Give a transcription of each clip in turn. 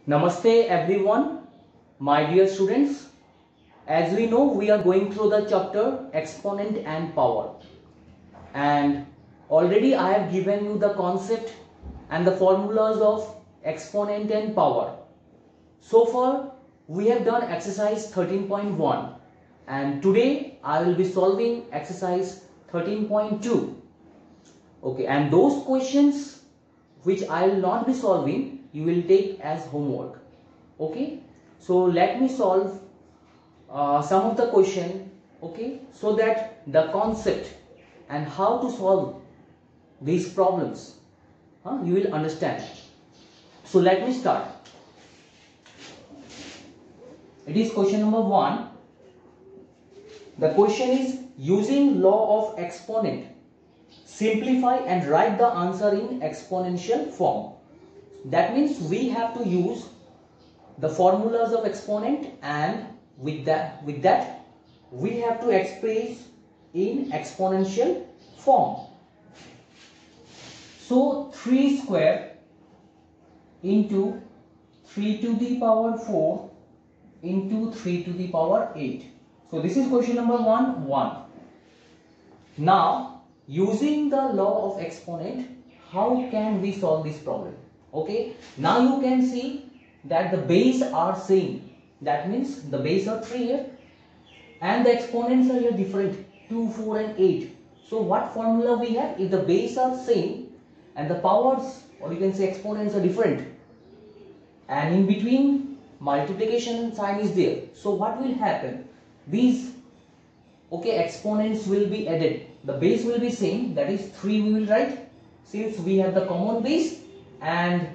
Namaste everyone, my dear students. As we know, we are going through the chapter exponent and power, and already I have given you the concept and the formulas of exponent and power. So far we have done exercise 13.1 and today I will be solving exercise 13.2. Okay, and those questions which I will not be solving, you will take as homework. Okay, so let me solve some of the question, okay, so that the concept and how to solve these problems you will understand. So let me start. It is question number 1. The question is, using law of exponent, simplify and write the answer in exponential form. That means we have to use the formulas of exponent, and with that we have to express in exponential form. So 3 square into 3 to the power 4 into 3 to the power 8. So this is question number 1. Now using the law of exponent, how can we solve this problem? Okay, now you can see that the base are same. That means the base are 3 here and the exponents are here different, 2, 4 and 8. So what formula we have? If the base are same and the powers, or you can say exponents, are different, and in between multiplication sign is there, so what will happen? These exponents will be added. The base will be same, that is 3 we will write, since we have the common base, and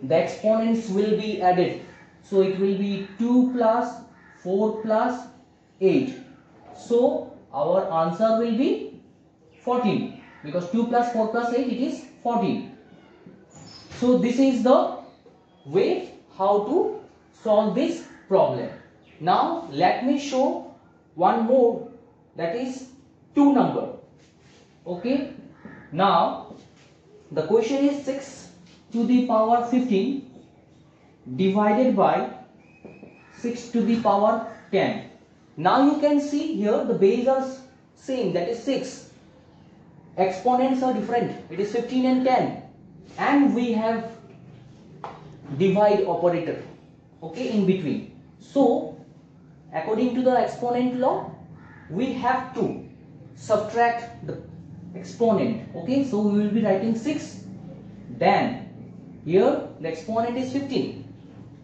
the exponents will be added. So it will be 2 plus 4 plus 8. So our answer will be 14, because 2 plus 4 plus 8, it is 14. So this is the way how to solve this problem. Now let me show one more, that is 2 number. Okay, now the question is 6 to the power 15 divided by 6 to the power 10. Now you can see here the base are same, that is 6. Exponents are different, it is 15 and 10, and we have divide operator, okay, in between. So according to the exponent law, we have to subtract the exponent. Okay, so we will be writing 6, then here the exponent is 15,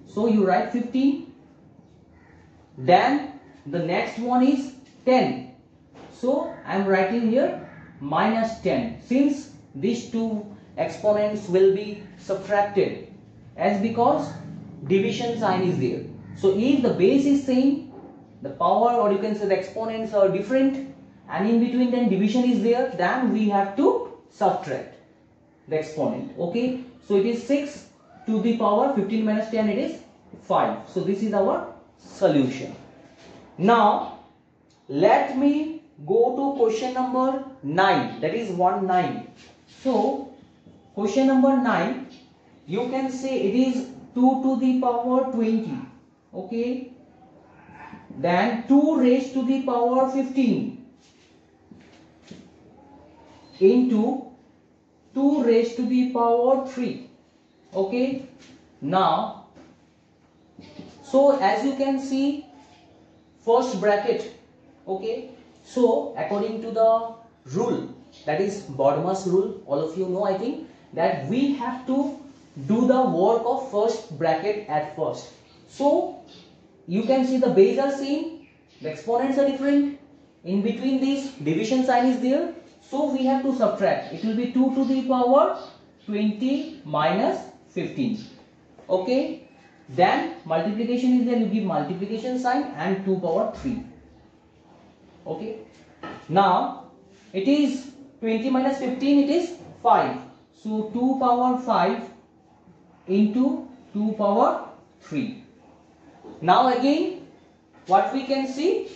so you write 15, then the next one is 10, so I am writing here minus 10, since these two exponents will be subtracted, as because division sign is there. So if the base is same, the power, or you can say the exponents are different, and in between then division is there, then we have to subtract the exponent. Okay, so it is 6 to the power 15 minus 10, it is 5. So this is our solution. Now let me go to question number 9, that is 9. So question number 9, you can say it is 2 to the power 20. Okay, then 2 raised to the power 15 into 2 raised to the power 3. Okay, now so as you can see, first bracket, okay, so according to the rule, that is Bodmer's rule, all of you know, I think, that we have to do the work of first bracket at first. So you can see the base are same, the exponents are different, in between these division sign is there, so we have to subtract. It will be 2 to the power 20 minus 15. Okay, then multiplication is there, you give multiplication sign and 2 power 3. Okay, now it is 20 minus 15, it is 5. So 2 power 5 into 2 power 3. Now again what we can see,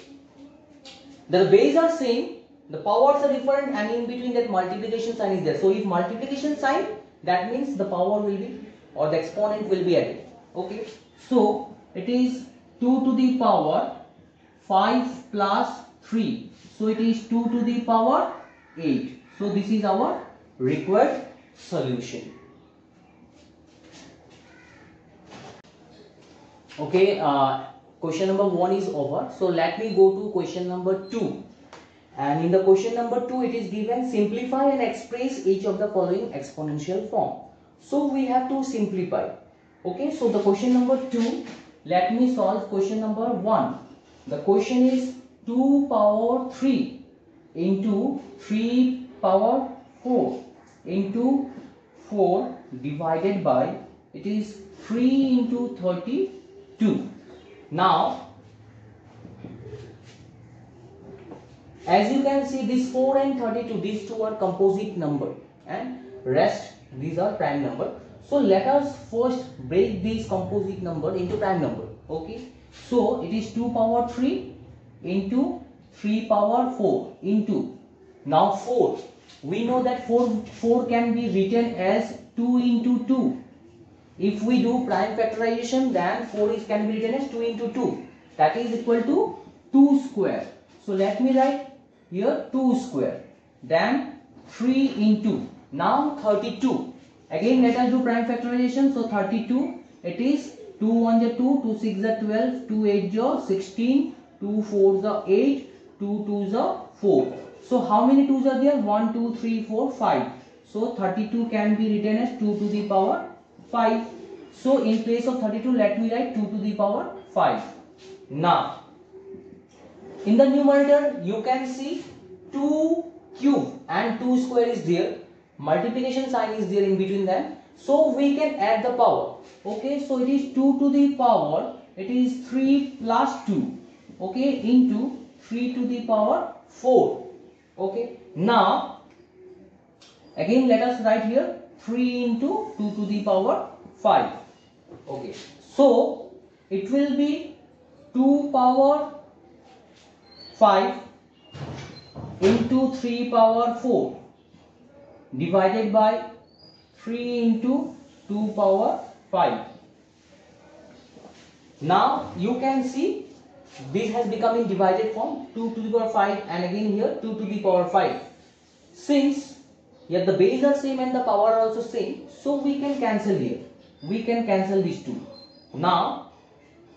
the base are same, the powers are different, and in between that multiplication sign is there. So if multiplication sign, that means the power will be, or the exponent will be added. Okay, so it is 2 to the power 5 plus 3, so it is 2 to the power 8. So this is our required solution. Okay, question number 1 is over. So let me go to question number 2. And in the question number 2, it is given simplify and express each of the following exponential form. So we have to simplify. Okay, so the question number 2, let me solve question number 1. The question is 2 power 3 into 3 power 4 into 4 divided by, it is 3 into 32. Now, as you can see, this 4 and 32, these two are composite number and rest these are prime number. So let us first break these composite number into prime number. Okay, so it is 2 power 3 into 3 power 4 into, now 4, we know that 4 can be written as 2 into 2. If we do prime factorization, then 4 can be written as 2 into 2, that is equal to 2 square. So let me write here 2 square, then 3 into, now 32. Again let us do prime factorization. So 32, it is 2 1 is 2, 2 6 is 12, 2 8 is 16, 2 4 is 8, 2 2 is 4. So how many 2's are there? 1 2 3 4 5. So 32 can be written as 2 to the power 5. So in place of 32, let me write 2 to the power 5. Now in the numerator you can see 2 cube and 2 square is there, multiplication sign is there in between them, so we can add the power. Okay, so it is 2 to the power, it is 3 plus 2, okay, into 3 to the power 4. Okay, now again let us write here 3 into 2 to the power 5. Okay, so it will be 2 power 5 into 3 power 4 divided by 3 into 2 power 5. Now you can see this has become in divided form, 2 to the power 5 and again here 2 to the power 5. Since here the base are same and the power are also same, so we can cancel here. We can cancel these two. Now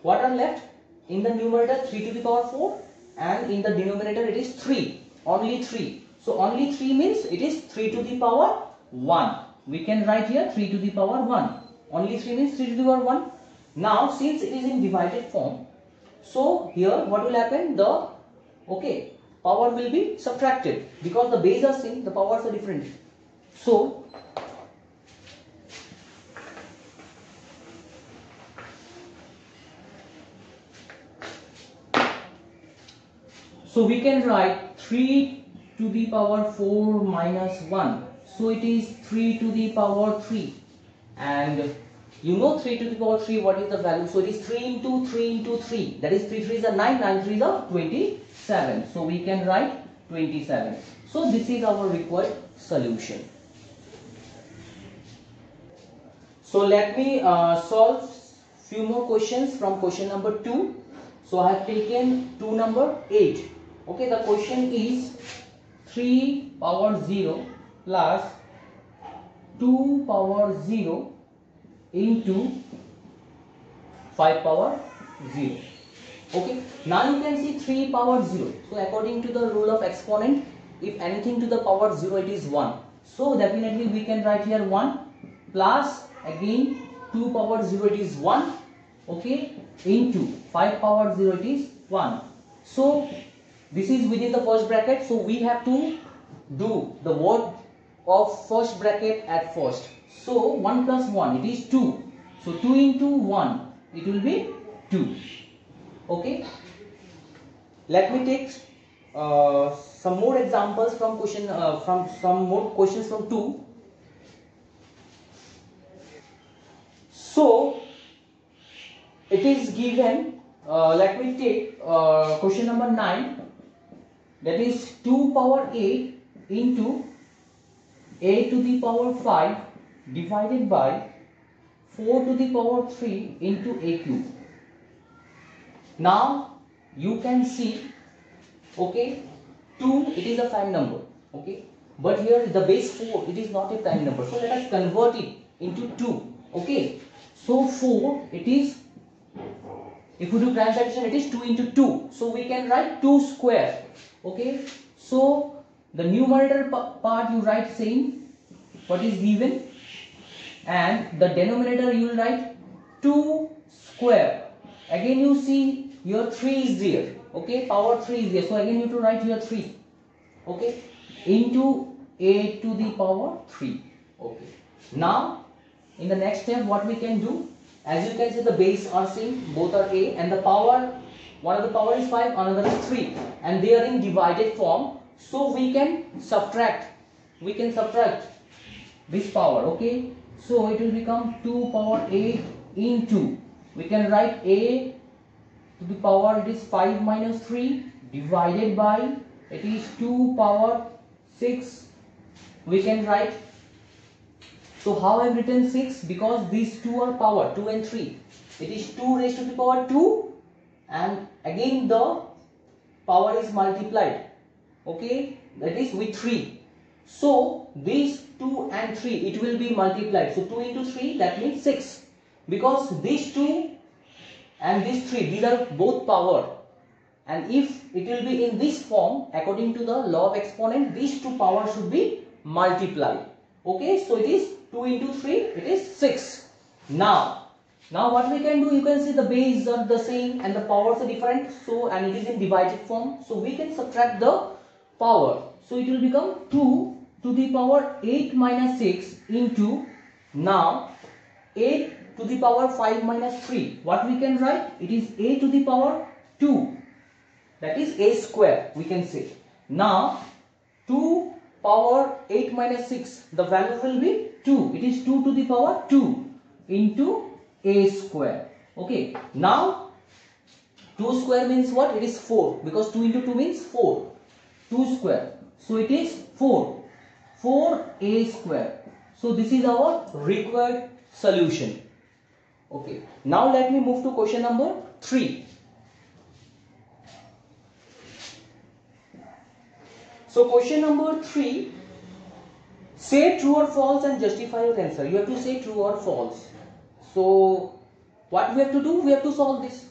what are left? In the numerator 3 to the power 4 and in the denominator it is 3, only 3. So only 3 means it is 3 to the power 1. We can write here 3 to the power 1. Only 3 means 3 to the power 1. Now since it is in divided form, so here what will happen? The power will be subtracted because the base are same, the powers are different. So we can write 3 to the power 4 minus 1. So it is 3 to the power 3. And you know 3 to the power 3, what is the value? So it is 3 into 3 into 3. That is 3 3s are 9, 9 3s are 27. So we can write 27. So this is our required solution. So let me solve few more questions from question number 2. So I have taken 2 number 8. Okay, the question is 3 power 0 plus 2 power 0 into 5 power 0. Okay, now you can see 3 power 0. So according to the rule of exponent, if anything to the power 0, it is 1. So definitely we can write here 1 plus again 2 power 0, it is 1. Okay, into 5 power 0, it is 1. So this is within the first bracket, so we have to do the word of first bracket at first. So 1 plus 1, it is 2. So 2 into 1, it will be 2. Okay, let me take some more examples from question from some more questions from 2. So it is given, let me take question number 9, that is 2 power 8 into a to the power 5 divided by 4 to the power 3 into a cube. Now you can see, okay, 2 it is a prime number, okay, but here the base 4 it is not a prime number, so let us convert it into 2, okay. So 4 it is, if we do prime substitution, it is 2 into 2, so we can write 2 square, okay. So the numerator part you write same what is given, and the denominator you will write 2 square. Again you see your 3 is there, okay, power 3 is there, so again you have to write here 3, okay, into a to the power 3, okay. Now in the next step what we can do, as you can see the base are same, both are a, and the power, one of the power is 5, another is 3, and they are in divided form, so we can subtract this power, okay. So it will become 2 power 8 into, we can write a to the power, it is 5 minus 3 divided by, it is 2 power 6, we can write. So how I have written 6? Because these two are power, 2 and 3. It is 2 raised to the power 2, and again the power is multiplied, okay, that is with 3. So these 2 and 3 it will be multiplied. So 2 into 3 that means 6. Because these 2 and these 3 these are both power, and if it will be in this form according to the law of exponent, these two powers should be multiplied, okay. So it is 2 into 3 it is 6. Now what we can do, you can see the base are the same and the powers are different, so, and it is in divided form, so we can subtract the power. So it will become 2 to the power 8 minus 6 into, now 8 to the power 5 minus 3, what we can write, it is a to the power 2, that is a square we can say. Now 2 power 8 minus 6, the value will be 2, it is 2 to the power 2 into a square, okay. Now 2 square means what, it is 4, because 2 into 2 means 4, 2 square, so it is 4a square. So this is our required solution, okay. Now let me move to question number 3. So question number 3, say true or false and justify your answer. You have to say true or false. So what we have to do, we have to solve this.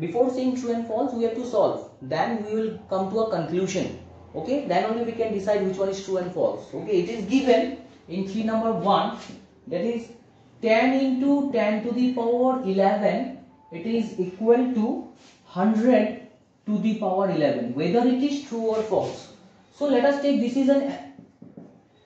Before saying true and false, we have to solve. Then we will come to a conclusion, okay. Then only we can decide which one is true and false, okay. It is given in 3 number 1, that is 10 into 10 to the power 11, it is equal to 100 to the power 11, whether it is true or false. So let us take, this is an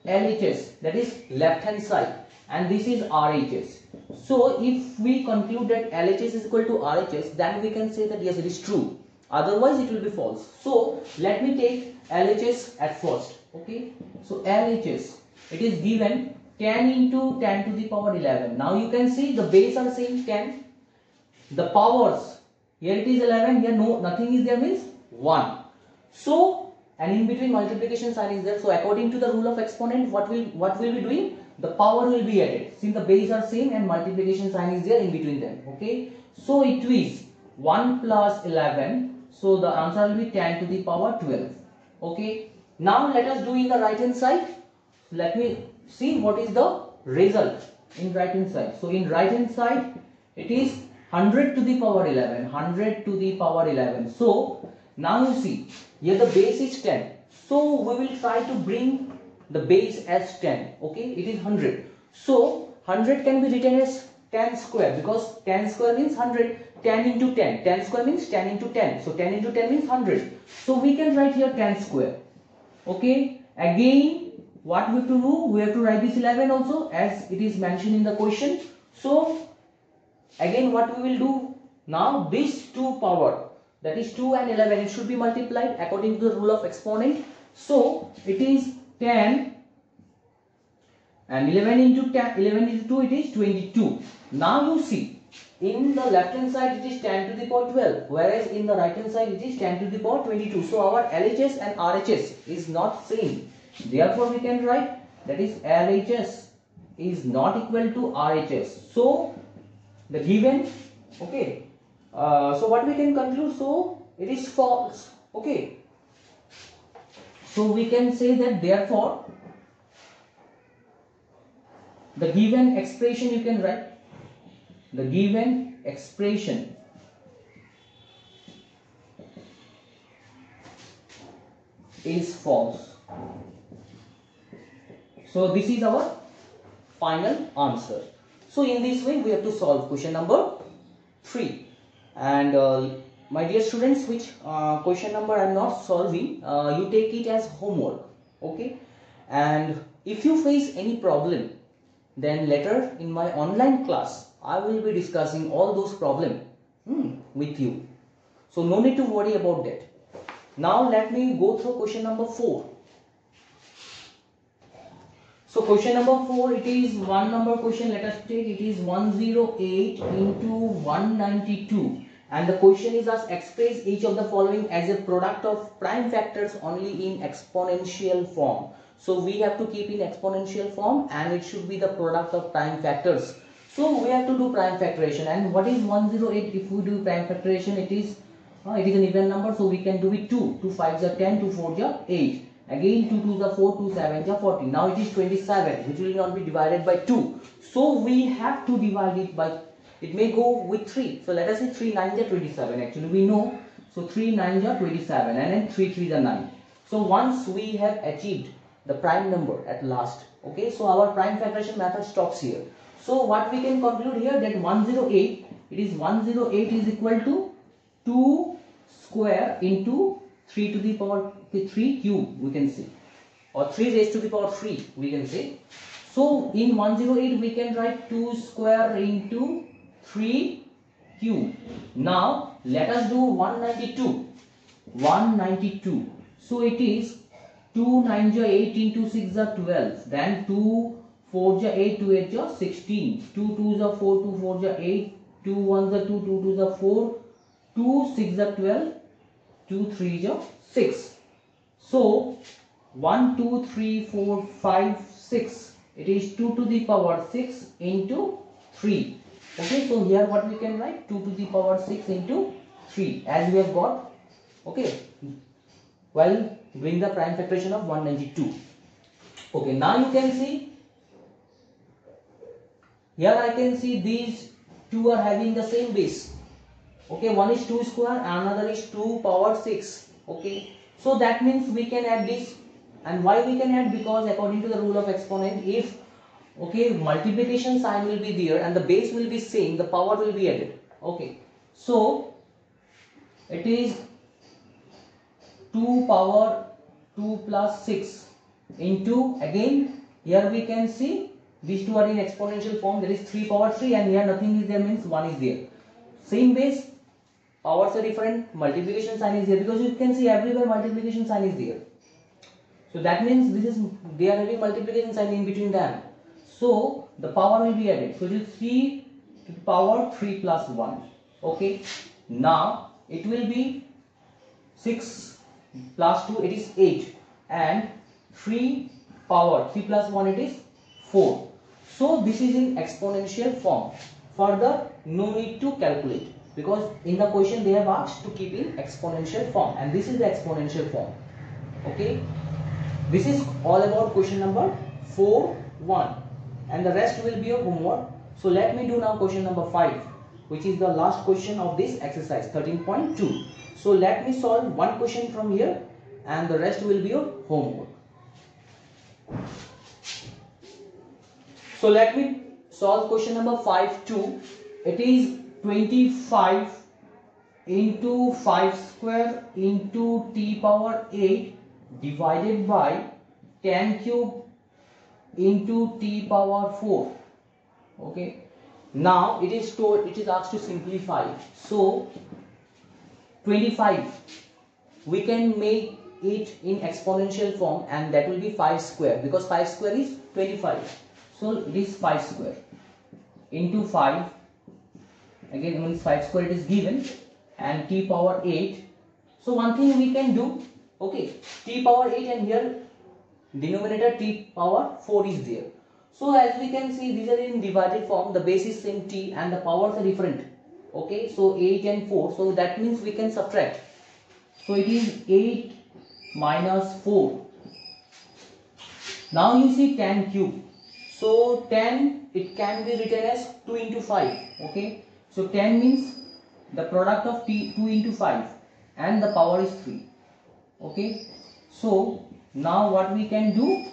LHS, that is left hand side, and this is RHS. So if we conclude that LHS is equal to RHS, then we can say that yes, it is true, otherwise it will be false. So let me take LHS at first, okay. So LHS, it is given 10 into 10 to the power 11. Now you can see the base are same 10, the powers, here it is 11, here no, nothing is there, means 1. So, and in between multiplication sign is there, so according to the rule of exponent, what will be doing, the power will be added, since the base are same and multiplication sign is there in between them, okay. So it is 1 plus 11, so the answer will be 10 to the power 12, okay. Now let us do in the right hand side. Let me see what is the result in right hand side. So in right hand side it is 100 to the power 11, 100 to the power 11. So now you see here the base is 10, so we will try to bring the base as 10, okay. It is 100, so 100 can be written as 10 square, because 10 square means 100, 10 into 10, 10 square means 10 into 10, so 10 into 10 means 100, so we can write here 10 square, okay. Again what we have to do, we have to write this 11 also as it is mentioned in the question. So again what we will do, now these two power, that is 2 and 11, it should be multiplied according to the rule of exponent. So it is 10 and 11 into 10, 11 into 2, it is 22. Now you see in the left hand side it is 10 to the power 12, whereas in the right hand side it is 10 to the power 22. So our LHS and RHS is not same. Therefore we can write, that is LHS is not equal to RHS. So the given, okay, so what we can conclude, so it is false. Okay, so we can say that therefore the given expression, you can write the given expression is false. So this is our final answer. So in this way we have to solve question number 3. And my dear students, which question number I am not solving, you take it as homework. Okay, and if you face any problem, then later in my online class I will be discussing all those problems with you. So no need to worry about that. Now let me go through question number 4. So question number 4, it is one number question. Let us take, it is 108 into 192, and the question is asked, express each of the following as a product of prime factors only in exponential form. So we have to keep in exponential form, and it should be the product of prime factors. So we have to do prime factorization. And what is 108? If we do prime factorization, it is an even number, so we can do it 2. 2 5s are 10, 2 4s are 8. Again 2 2s are 4, 2 7s are 14. Now it is 27, which will not be divided by 2. So we have to divide it by, it may go with 3. So let us say 3 9s are 27. Actually we know. So 3 9s are 27, and then 3 3s are 9. So once we have achieved the prime number at last, okay, so our prime factorization method stops here. So what we can conclude here, that 108, it is 108 is equal to 2 square into 3 to the power 3 cube, we can say, or 3 raised to the power 3, we can say. So in 108 we can write 2 square into 3 cube. Now let us do 192. 192. So it is 2 9s are 8 into 6 are 12. Then 2 4s are 8, 2 8s are 16. 2 2s are 4, 2 4s are 8. 2 1s are 2, 2 2s are 4. 2 6 are 12. 2 3s are 6. So 1 2 3 4 5 6. It is 2 to the power 6 into 3. Okay, so here what we can write, 2 to the power 6 into 3, as we have got, okay, while doing the prime factorization of 192. Okay, now you can see here, I can see these two are having the same base. Okay, one is 2 square, another is 2 power 6. Okay, so that means we can add this. And why we can add? Because according to the rule of exponent, if okay, multiplication sign will be there and the base will be same, the power will be added. Okay, so it is 2 power 2 plus 6 into, again here we can see these two are in exponential form, there is 3 power 3, and here nothing is there, means 1 is there. Same base, powers are different, multiplication sign is there, because you can see everywhere multiplication sign is there. So that means this is, they are having multiplication sign in between them. So the power will be added. So it is 3 to the power 3 plus 1. Okay. Now it will be 6 plus 2, it is 8, and 3 power 3 plus 1, it is 4. So this is in exponential form. Further, no need to calculate, because in the question they have asked to keep in exponential form, and this is the exponential form. Okay. This is all about question number 4.1, and the rest will be your homework. So let me do now question number 5, which is the last question of this exercise 13.2. So let me solve one question from here, and the rest will be your homework. So let me solve question number 5.2. It is 25 into 5 square into t power 8 divided by 10 cube into t power 4. Okay. Now it is told, it is asked to simplify. So 25, we can make it in exponential form, and that will be 5 square, because 5 square is 25. So it is 5 square into 5, again means 5 square it is given, and t power 8. So one thing we can do, okay, t power 8, and here denominator t power 4 is there. So as we can see, these are in divided form, the base is same t and the powers are different. Okay, so 8 and 4, so that means we can subtract. So it is 8 minus 4. Now you see 10 cube. So 10, it can be written as 2 into 5. Okay, so 10 means the product of 2 into 5 and the power is 3. Okay, so now what we can do,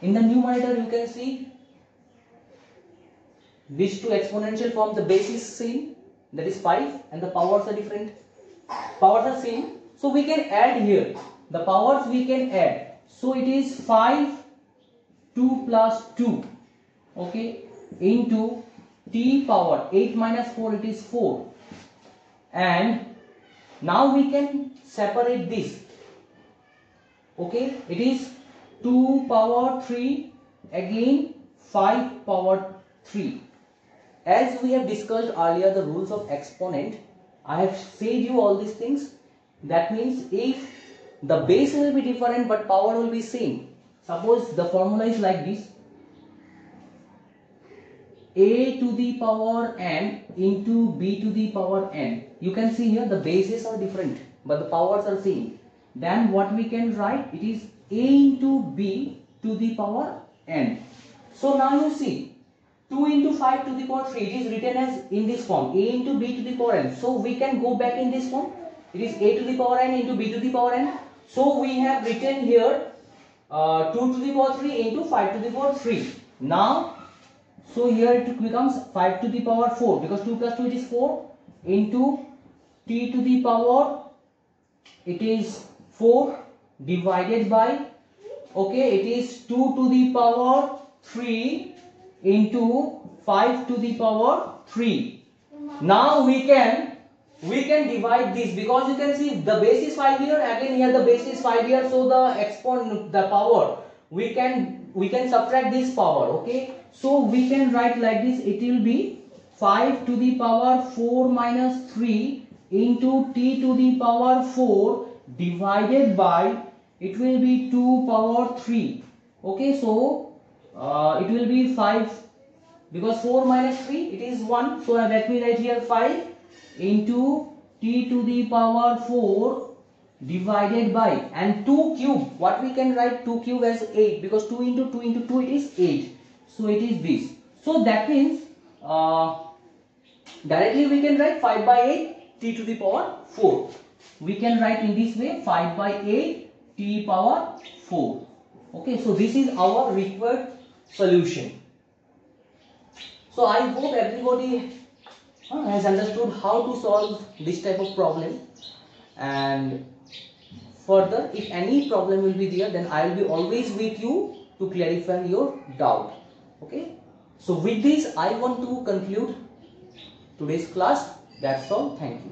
in the numerator you can see these two exponential form, the base is same, that is 5, and the powers are different. Powers are same, so we can add here. The powers we can add. So it is 5, 2 plus 2, okay, into t power 8 minus 4, it is 4. And now we can separate this. Okay, it is 2 power 3, again 5 power 3. As we have discussed earlier the rules of exponent, I have said you all these things. That means if the base will be different but power will be same. Suppose the formula is like this: a to the power n into b to the power n. You can see here the bases are different but the powers are same. Then what we can write, it is a into b to the power n. So now you see 2 into 5 to the power 3, it is written as in this form, a into b to the power n. So we can go back in this form, it is a to the power n into b to the power n. So we have written here 2 to the power 3 into 5 to the power 3. Now, so here it becomes 5 to the power 4, because 2 plus 2 it is 4, into t to the power, it is 4, divided by, okay, it is 2 to the power 3 into 5 to the power 3. Now we can divide this, because you can see the base is 5 here, again here the base is 5 here, so the power we can subtract this power. Okay, so we can write like this, it will be 5 to the power 4 minus 3 into t to the power 4 divided by, it will be 2 power 3. Okay, so it will be 5, because 4 minus 3 it is 1, so let me write here 5 into t to the power 4 divided by, and 2 cube, what we can write 2 cube as 8, because 2 into 2 into 2 it is 8, so it is this. So that means directly we can write 5 by 8 t to the power 4. We can write in this way 5 by 8 t power 4. Okay, so this is our required solution. So I hope everybody has understood how to solve this type of problem, and further if any problem will be there, then I will be always with you to clarify your doubt. Okay, so with this I want to conclude today's class. That's all. Thank you.